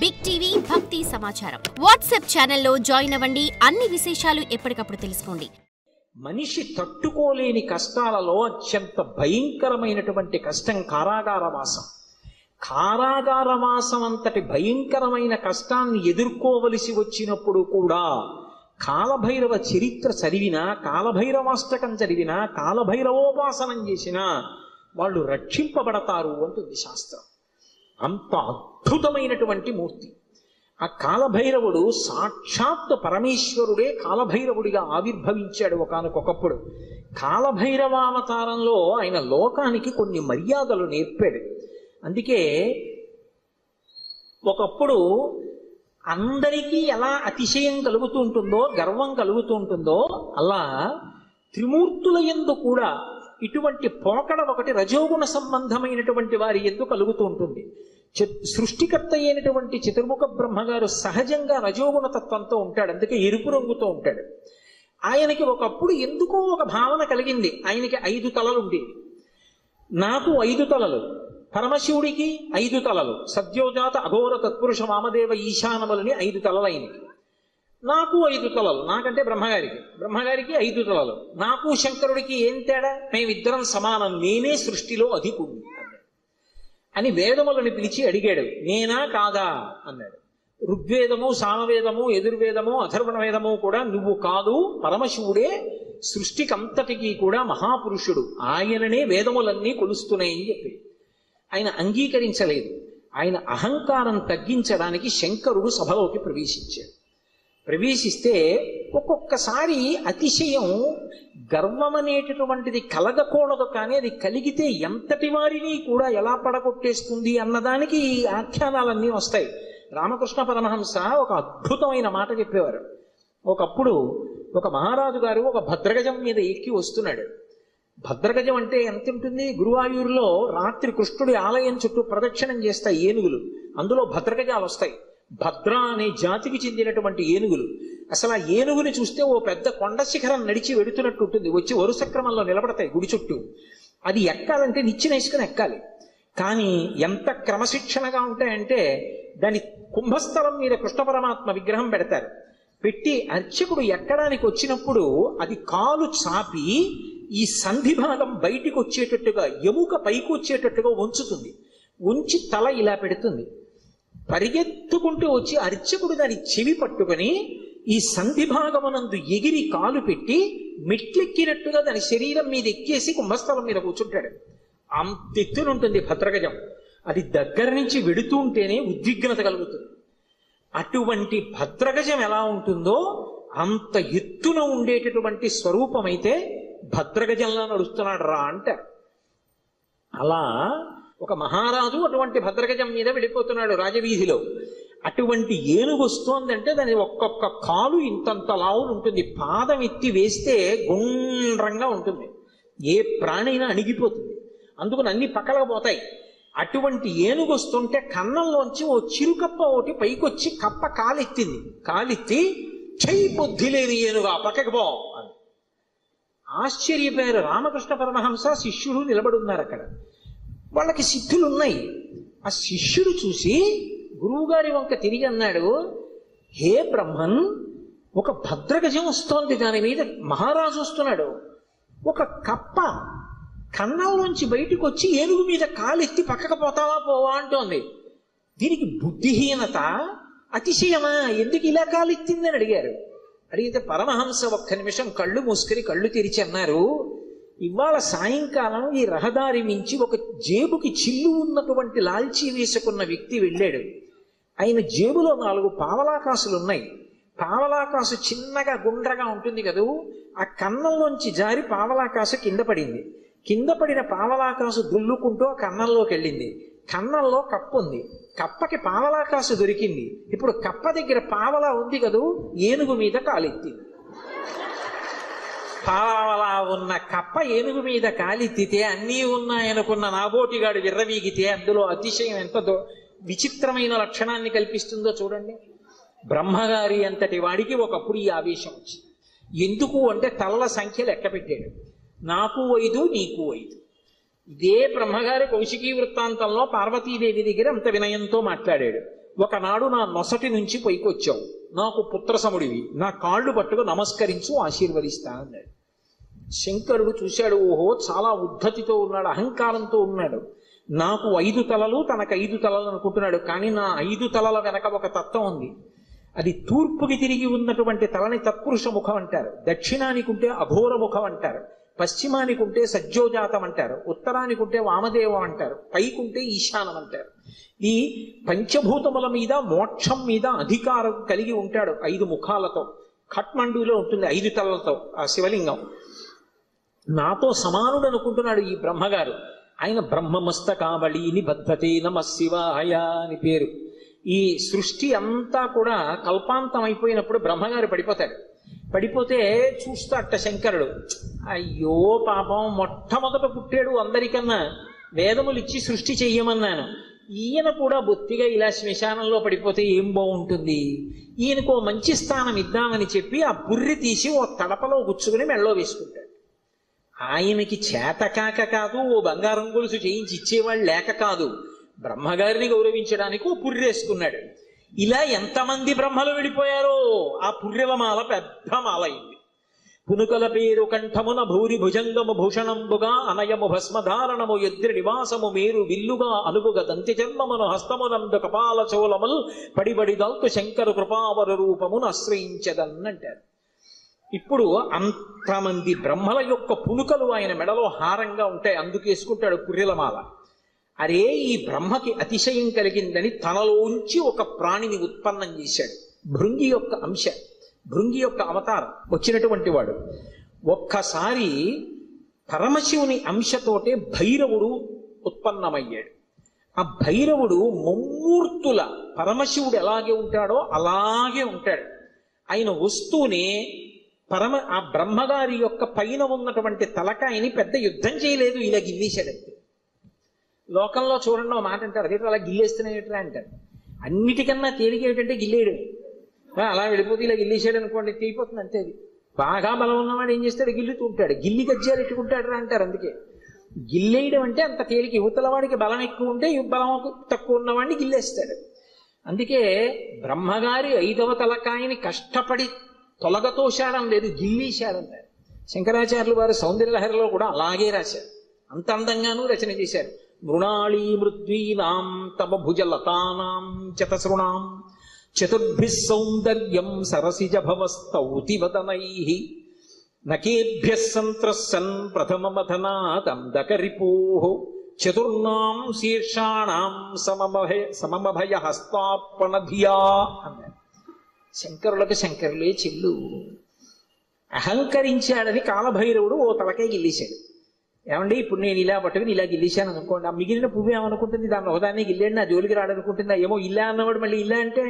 Big TV భక్తి సమాచారం WhatsApp ఛానల్లో జాయిన్ అవ్వండి. అన్ని విశేషాలు ఎప్పటికప్పుడు తెలుసుకోండి. మనిషి తట్టుకోలేని కష్టాలలో అత్యంత భయంకరమైనటువంటి కష్టం కారాగారవాసం. కారాగారవాసం అంతటి భయంకరమైన కష్టాన్ని ఎదుర్కోవలసి వచ్చినప్పుడు కూడా కాలభైరవ చరిత్ర చదివినా, కాలభైరవాష్టకం చదివినా, కాలభైరవోపాసనం చేసినా వాళ్ళు రక్షింపబడతారు అంటుంది శాస్త్రం. అంత అద్భుతమైనటువంటి మూర్తి ఆ కాలభైరవుడు. సాక్షాత్ పరమేశ్వరుడే కాలభైరవుడిగా ఆవిర్భవించాడు ఒకానొకప్పుడు. కాలభైరవావతారంలో ఆయన లోకానికి కొన్ని మర్యాదలు నేర్పాడు. అందుకే ఒకప్పుడు అందరికీ ఎలా అతిశయం కలుగుతూ ఉంటుందో, గర్వం కలుగుతూ ఉంటుందో, అలా త్రిమూర్తుల యందు కూడా ఇటువంటి పోకడ ఒకటి రజోగుణ సంబంధమైనటువంటి వారి యందు కలుగుతూ ఉంటుంది. సృష్టికర్త అయినటువంటి చతుర్ముఖ బ్రహ్మగారు సహజంగా రజోగుణ తత్వంతో ఉంటాడు. అందుకే ఎరుపు రంగుతో ఉంటాడు. ఆయనకి ఒకప్పుడు ఎందుకో ఒక భావన కలిగింది. ఆయనకి 5 తలలు ఉండేవి. నాకు 5 తలలు, పరమశివుడికి 5 తలలు, సద్యోజాత అఘోర తత్పురుష వామదేవ ఈశానములని 5 తలలు అయినవి. నాకు 5 తలలు, నాకంటే బ్రహ్మగారికి 5 తలలు. నాకు శంకరుడికి ఏం తేడా? మేమిద్దరం సమానం, నేనే సృష్టిలో అధికుడు అని వేదములను పిలిచి అడిగాడు. నేనా కాదా అన్నాడు. ఋగ్వేదము, సామవేదము, యజుర్వేదము, అథర్వణ వేదము కూడా నువ్వు కాదు, పరమశివుడే సృష్టికంతటికీ కూడా మహాపురుషుడు, ఆయననే వేదములన్నీ కొలుస్తున్నాయని చెప్పి ఆయన అంగీకరించలేదు. ఆయన అహంకారం తగ్గించడానికి శంకరుడు సభలోకి ప్రవేశించాడు. ప్రవేశిస్తే ఒక్కొక్కసారి అతిశయం, గర్వం అనేటటువంటిది కలగకూడదు, కానీ అది కలిగితే ఎంతటి వారిని కూడా ఎలా పడగొట్టేస్తుంది అన్నదానికి ఈ ఆఖ్యానాలన్నీ వస్తాయి. రామకృష్ణ పరమహంస ఒక అద్భుతమైన మాట చెప్పేవారు. ఒకప్పుడు ఒక మహారాజు గారు ఒక భద్రగజం మీద ఎక్కి వస్తున్నాడు. భద్రగజం అంటే ఎంత ఉంటుంది? గురువాయూరులో రాత్రి కృష్ణుడి ఆలయం చుట్టూ ప్రదక్షిణం చేస్తాయి ఏనుగులు, అందులో భద్రగజాలు వస్తాయి. భద్ర అనే జాతికి చెందినటువంటి ఏనుగులు. అసలు ఆ ఏనుగుని చూస్తే ఓ పెద్ద కొండ శిఖరం నడిచి వెడుతున్నట్టు ఉంటుంది. వచ్చి వరుస క్రమంలో నిలబడతాయి గుడి చుట్టూ. అది ఎక్కాలంటే నిచ్చినేసుకుని ఎక్కాలి. కానీ ఎంత క్రమశిక్షణగా ఉంటాయంటే దాని కుంభస్థలం మీద కృష్ణ పరమాత్మ విగ్రహం పెడతారు. పెట్టి అర్చకుడు ఎక్కడానికి వచ్చినప్పుడు అది కాలు చాపి ఈ సంధి భాగం బయటికి వచ్చేటట్టుగా, ఎముక పైకి వచ్చేటట్టుగా ఉంచుతుంది. ఉంచి తల ఇలా పెడుతుంది. పరిగెత్తుకుంటూ వచ్చి అర్చకుడు దాని చెవి పట్టుకొని ఈ సంధి భాగమునందు ఎగిరి కాలు పెట్టి మెట్లెక్కినట్టుగా దాని శరీరం మీద ఎక్కేసి కుంభస్థలం మీద కూర్చుంటాడు. అంతెత్తునుంటుంది భద్రగజం. అది దగ్గర నుంచి వెడుతూ ఉంటేనే ఉద్విగ్నత కలుగుతుంది. అటువంటి భద్రగజం ఎలా ఉంటుందో అంత ఎత్తున ఉండేటటువంటి స్వరూపమైతే భద్రగజంలా నడుస్తున్నాడు రా అంటారు. అలా ఒక మహారాజు అటువంటి భద్రగజం మీద వెళ్ళిపోతున్నాడు రాజవీధిలో. అటువంటి ఏనుగు వస్తోందంటే దాని ఒక్కొక్క కాలు ఇంతంత లావులు ఉంటుంది. పాదం ఎత్తి వేస్తే గుండ్రంగా ఉంటుంది. ఏ ప్రాణైనా అణిగిపోతుంది. అందుకని అన్ని పక్కలకపోతాయి. అటువంటి ఏనుగు వస్తుంటే కన్నంలోంచి ఓ చిరుకప్ప ఒకటి పైకొచ్చి కప్ప కాలెత్తింది. కాలెత్తి చై బుద్ధి లేని ఏనుగా పక్కకి పో అని ఆశ్చర్యపోయారు. రామకృష్ణ పరమహంస శిష్యుడు నిలబడున్నారు అక్కడ. వాళ్ళకి సిద్ధులు ఉన్నాయి. ఆ శిష్యుడు చూసి గురువుగారి వంక తిరిగి అన్నాడు, హే బ్రహ్మన్, ఒక భద్రగజం వస్తోంది, దాని మీద మహారాజు వస్తున్నాడు. ఒక కప్ప కన్నంలోంచి బయటకు వచ్చి ఏనుగు మీద కాలెత్తి పక్కకు పోతావా పోవా అంటోంది. దీనికి బుద్ధిహీనత, అతిశయమా? ఎందుకు ఇలా కాలెత్తిందని అడిగారు. అడిగితే పరమహంస ఒక్క నిమిషం కళ్ళు మూసుకొని కళ్ళు తెరిచి అన్నారు, ఇవాళ సాయంకాలం ఈ రహదారి మించి ఒక జేబుకి చిల్లు ఉన్నటువంటి లాల్చీ వేసుకున్న వ్యక్తి వెళ్ళాడు. ఆయన జేబులో 4 పావలాకాసులు ఉన్నాయి. పావలాకాసు చిన్నగా గుండ్రగా ఉంటుంది కదూ, ఆ కన్నంలోంచి జారి పావలాకాసు కింద పడింది. కింద పడిన పావలాకాసు దుల్లుకుంటూ ఆ కన్నంలోకి వెళ్ళింది. కన్నంలో కప్ప ఉంది. కప్పకి పావలాకాసు దొరికింది. ఇప్పుడు కప్ప దగ్గర పావలా ఉంది కదూ, ఏనుగు మీద కాలెత్తింది. పావలా ఉన్న కప్ప ఏనుగు మీద కాలెత్తితే అన్నీ ఉన్నాయనుకున్న నాబోటిగాడు విర్రవీగితే అందులో అతిశయం ఎంత విచిత్రమైన లక్షణాన్ని కల్పిస్తుందో చూడండి. బ్రహ్మగారి అంతటి వాడికి ఒకప్పుడు ఈ ఆవేశం వచ్చింది. ఎందుకు అంటే తలల సంఖ్య లెక్క పెట్టాడు. నాకు 5, నీకు 5. ఇదే బ్రహ్మగారి కౌశికీ వృత్తాంతంలో పార్వతీదేవి దగ్గర అంత వినయంతో మాట్లాడాడు. ఒకనాడు నా నొసటి నుంచి పైకొచ్చావు, నాకు పుత్రసముడివి, నా కాళ్ళు పట్టుకు నమస్కరించు, ఆశీర్వదిస్తా అన్నాడు. శంకరుడు చూశాడు, ఓహో చాలా ఉద్ధతితో ఉన్నాడు, అహంకారంతో ఉన్నాడు. నాకు 5 తలలు, తనకు 5 తలలు అనుకుంటున్నాడు. కానీ నా 5 తలల వెనక ఒక తత్వం ఉంది. అది తూర్పుకి తిరిగి ఉన్నటువంటి తలని తత్పురుష ముఖం అంటారు, దక్షిణానికి ఉంటే అఘోర ముఖం అంటారు, పశ్చిమానికి ఉంటే సజ్జోజాతం అంటారు, ఉత్తరానికి ఉంటే వామదేవం అంటారు, పైకుంటే ఈశానం అంటారు. ఈ పంచభూతముల మీద మోక్షం మీద అధికారం కలిగి ఉంటాడు 5 ముఖాలతో. ఖట్మండూలో ఉంటుంది 5 తలలతో ఆ శివలింగం. నాతో సమానుడు అనుకుంటున్నాడు ఈ బ్రహ్మగారు. ఆయన బ్రహ్మమస్తకావళి నిబద్ధతే నమః శివాయ అని పేరు. ఈ సృష్టి అంతా కూడా కల్పాంతం అయిపోయినప్పుడు బ్రహ్మగారు పడిపోతాడు. పడిపోతే చూస్తాట శంకరుడు, అయ్యో పాపం, మొట్టమొదట పుట్టాడు అందరికన్నా, వేదములు ఇచ్చి సృష్టి చెయ్యమన్నాను, ఈయన కూడా బొత్తిగా ఇలా శ్మశానంలో పడిపోతే ఏం బాగుంటుంది, ఈయనకో మంచి స్థానం ఇద్దామని చెప్పి ఆ పుర్రి తీసి ఓ తడపలో గుచ్చుకుని మెళ్ళో వేసుకుంటాడు. ఆయనకి చేతకాక కాదు, ఓ బంగారం గొలుసు చేయించి ఇచ్చేవాళ్ళు లేక కాదు, బ్రహ్మగారిని గౌరవించడానికి ఓ పుర్రేసుకున్నాడు. ఇలా ఎంతమంది బ్రహ్మలు విడిపోయారో ఆ పుర్రెల మాల పెద్ద మాల అయింది. పునుకల పేరు కంఠమున భూరి భుజంగము భూషణంబుగా అనయము భస్మధారణము ఎద్రి నివాసము మేరు విల్లుగా అనుగుగ దంతి జన్మమును హస్తమునందు కపాల చోళముల్ పడిబడి దల్తు శంకరు కృపావర రూపమును ఆశ్రయించదన్నంటారు. ఇప్పుడు అంతమంది బ్రహ్మల యొక్క పునుకలు ఆయన మెడలో హారంగా ఉంటాయి, అందుకేసుకుంటాడు పుర్రెలమాల. అరే, ఈ బ్రహ్మకి అతిశయం కలిగిందని తనలోంచి ఒక ప్రాణిని ఉత్పన్నం చేశాడు. భృంగి యొక్క అంశ, భృంగి యొక్క అవతారం వచ్చినటువంటి వాడు. ఒక్కసారి పరమశివుని అంశతోటే భైరవుడు ఉత్పన్నమయ్యాడు. ఆ భైరవుడు ముమ్మూర్తుల పరమశివుడు ఎలాగే ఉంటాడో అలాగే ఉంటాడు. ఆయన వస్తూనే ఆ బ్రహ్మగారి యొక్క పైన ఉన్నటువంటి తలకాయని పెద్ద యుద్ధం చేయలేదు, ఇలా గిల్లేశాడంతే. లోకంలో చూడండి, మాట అంటారు, అదే అలా గిల్లేస్తున్నాయట్రా అంటారు. అన్నిటికన్నా తేలిక ఏమిటంటే గిల్లేయడం. అలా వెళ్ళిపోతే ఇలా గిల్లేసాడు అనుకోండి, తీయిపోతుంది అంతే. అది బాగా బలం ఉన్నవాడు ఏం చేస్తాడు, గిల్లుతూ ఉంటాడు. గిల్లి గజ్జాలు ఎట్టుకుంటాడు రా అంటారు. అందుకే గిల్లేయడం అంటే అంత తేలిక. యువతల వాడికి బలం ఎక్కువ ఉంటే బలం తక్కువ ఉన్నవాడిని గిల్లేస్తాడు. అందుకే బ్రహ్మగారి 5వ తలకాయని కష్టపడి తొలగతోశాడం లేదు, గిల్లీశాడంటారు. శంకరాచార్యులు వారు సౌందర్యలహరిలో కూడా అలాగే రాశారు, అంత అందంగానూ రచన చేశారు. మృణాళీ మృద్వీనాం తమ భుజలతానాం చతసృణాం చతుర్భిః సౌందర్యం సరసిజ భవస్తౌతి వదనైః నకేభ్యః సంత్రస్సన్ ప్రథమమథనాదందకరిపోః చతుర్ణాం శీర్షాణాం సమమభయ హస్తార్పణధియా అన్నారు. శంకరులకు శంకరులే చెల్లు. అహంకరించాడని కాలభైరవుడు ఓ తలకాయ గిల్లేశాడు. ఏమండి, ఇప్పుడు నేను ఇలా పట్టుకుని ఇలా గిల్లేశాను అనుకోండి, ఆ మిగిలిన పువ్వు ఏమనుకుంటుంది, దాన్ని ఒకదాన్ని గిల్లేండి నా జోలికి రాడనుకుంటుందా? ఏమో ఇలా అన్నవాడు మళ్ళీ ఇలా అంటే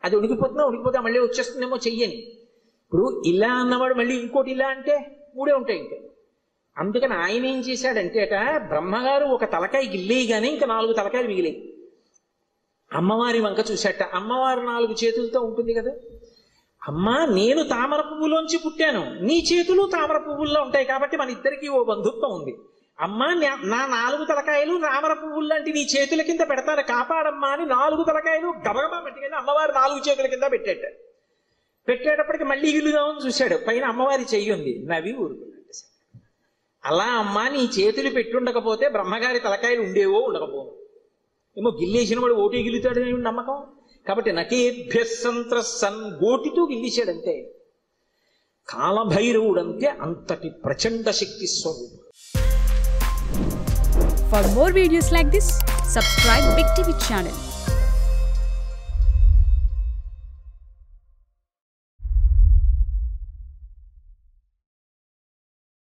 అది ఉడికిపోతే మళ్ళీ వచ్చేస్తుందేమో చెయ్యని. ఇప్పుడు ఇలా అన్నవాడు మళ్ళీ ఇంకోటి ఇలా అంటే 3 ఉంటాయి ఇంకా. అందుకని ఆయన ఏం చేశాడంటే బ్రహ్మగారు ఒక తలకాయ గిల్లేయగానే ఇంకా 4 తలకాయలు మిగిలాయి. అమ్మవారి వంక చూశాట. అమ్మవారు 4 చేతులతో ఉంటుంది కదా. అమ్మా, నేను తామర పువ్వులోంచి పుట్టాను, నీ చేతులు తామర పువ్వుల్లో ఉంటాయి కాబట్టి మన ఇద్దరికీ ఓ బంధుత్వం ఉంది. అమ్మా, నా 4 తలకాయలు తామర పువ్వులు లాంటి నీ చేతుల కింద పెడతాను, కాపాడమ్మా అని 4 తలకాయలు గబగబా పెట్టుకెళ్ళి అమ్మవారు 4 చేతుల కింద పెట్టేటప్పటికి మళ్ళీ గిల్లుదామని చూశాడు. పైన అమ్మవారి చెయ్యి ఉంది, నవ్వి ఊరుకున్నాడు. అలా అమ్మా, నీ చేతులు పెట్టుండకపోతే బ్రహ్మగారి తలకాయలు ఉండేవో ఉండకపోవు. ఏమో గిల్లేసిన వాడు ఓటే గిల్లుతాడని నమ్మకం. కాబట్టి నకేభ్యః సంత్రస్సన్ గోటితో గిల్లేశాడంతే. కాలభైరవుడంతే అంతటి ప్రచండ శక్తి స్వరూపం. For more videos like this, subscribe Big TV channel.